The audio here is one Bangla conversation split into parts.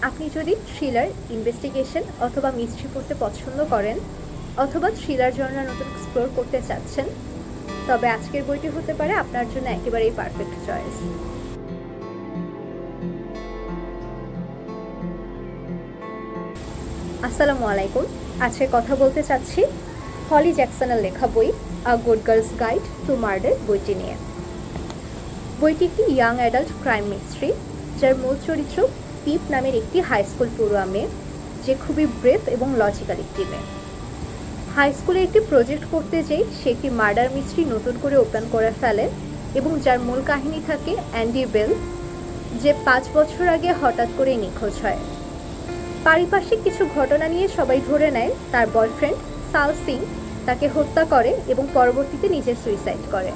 আপনি যদি থ্রিলার, ইনভেস্টিগেশন অথবা মিস্ট্রি পড়তে পছন্দ করেন অথবা থ্রিলার জনরা নতুন এক্সপ্লোর করতে চাচ্ছেন, তবে আজকের বইটি হতে পারে আপনার জন্য একেবারেই পারফেক্ট চয়েস। আসসালামু আলাইকুম। আজকে কথা বলতে চাচ্ছি হলি জ্যাকসনের লেখা বই a good girls guide to murder বইটি নিয়ে। বইটি একটি ইয়াং অ্যাডাল্ট ক্রাইম মিস্ট্রি, যার মূল চরিত্র পিপ নামের একটি হাই স্কুল পড়ুয়া মেয়ে, যে খুবই ব্রেভ এবং লজিক্যাল একটি মেয়ে। হাই স্কুলে একটি প্রজেক্ট করতে যেয়ে সে একটি মার্ডার মিস্ট্রি নতুন করে ওপেন করে ফেলে এবং যার মূল কাহিনী থাকে অ্যান্ডি বেল, যে 5 বছর আগে হঠাৎ করে নিখোঁজ হয়। পারিপার্শ্বিক কিছু ঘটনা নিয়ে সবাই ধরে নেয় তার বয়ফ্রেন্ড সাল সিং তাকে হত্যা করে এবং পরবর্তীতে নিজে সুইসাইড করে।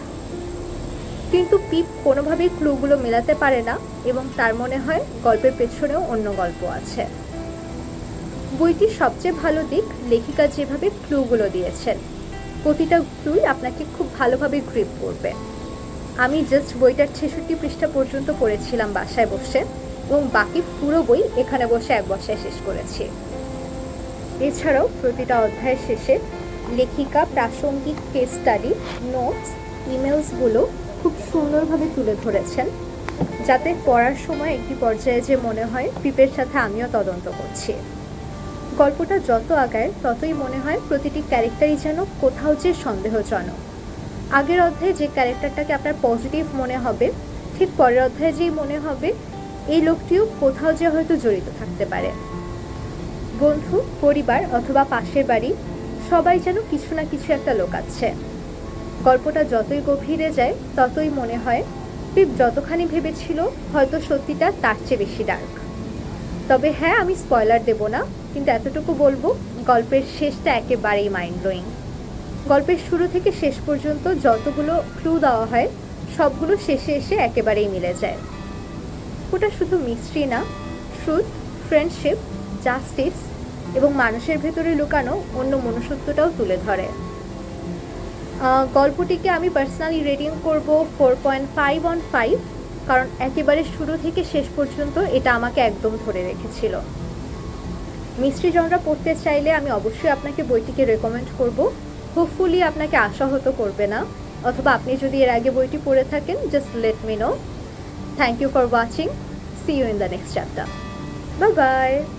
কিন্তু পিপ কোনোভাবেই ক্লুগুলো মেলাতে পারে না এবং তার মনে হয় গল্পের পেছনেও অন্য গল্প আছে। বইটির সবচেয়ে ভালো দিক লেখিকা যেভাবে ক্লুগুলো দিয়েছেন, প্রতিটা ক্লুই আপনাকে খুব ভালোভাবে গ্রিপ করবে। আমি জাস্ট বইটার 66 পৃষ্ঠা পর্যন্ত পড়েছিলাম বাসায় বসে, এবং বাকি পুরো বই এখানে বসে এক বসায় শেষ করেছি। এছাড়াও প্রতিটা অধ্যায়ের শেষে লেখিকা প্রাসঙ্গিক কেস স্টাডি, নোটস, ইমেলসগুলো খুব সুন্দরভাবে তুলে ধরেছেন, যাতে পড়ার সময় একটি পর্যায়ে যে মনে হয় পিপের সাথে আমিও তদন্ত করছি। গল্পটা যত আগায় ততই মনে হয় প্রতিটি ক্যারেক্টারই যেন কোথাও যে সন্দেহজনক। আগের অধ্যায়ে যে ক্যারেক্টারটাকে আপনার পজিটিভ মনে হবে, ঠিক পরের অধ্যায়ে যেই মনে হবে এই লোকটিও কোথাও যে হয়তো জড়িত থাকতে পারে। বন্ধু, পরিবার অথবা পাশের বাড়ি, সবাই যেন কিছু না কিছু একটা লোকাচ্ছে। গল্পটা যতই গভীরে যায় ততই মনে হয় পিপ যতখানি ভেবেছিল হয়তো সত্যিটা তার চেয়ে বেশি ডার্ক। তবে হ্যাঁ, আমি স্পয়লার দেব না, কিন্তু এতটুকু বলবো গল্পের শেষটা একেবারেই মাইন্ড ব্লোয়িং। গল্পের শুরু থেকে শেষ পর্যন্ত যতগুলো ক্লু দেওয়া হয় সবগুলো শেষে এসে একেবারেই মিলে যায়। ওটা শুধু মিস্ট্রি না, ট্রুথ, ফ্রেন্ডশিপ, জাস্টিস এবং মানুষের ভেতরে লুকানো অন্য মনুষ্যত্বটাও তুলে ধরে। গল্পটিকে আমি পার্সোনালি রেটিং করব 4.5/5, কারণ একেবারে শুরু থেকে শেষ পর্যন্ত এটা আমাকে একদম ধরে রেখেছিল। মিস্ট্রি জনরা পড়তে চাইলে আমি অবশ্যই আপনাকে বইটিকে রেকমেন্ড করব। হোপফুলি আপনাকে আশাহত করবে না, অথবা আপনি যদি এর আগে বইটি পড়ে থাকেন, just let me no. Thank you for watching. See you in the next chapter. Bye bye.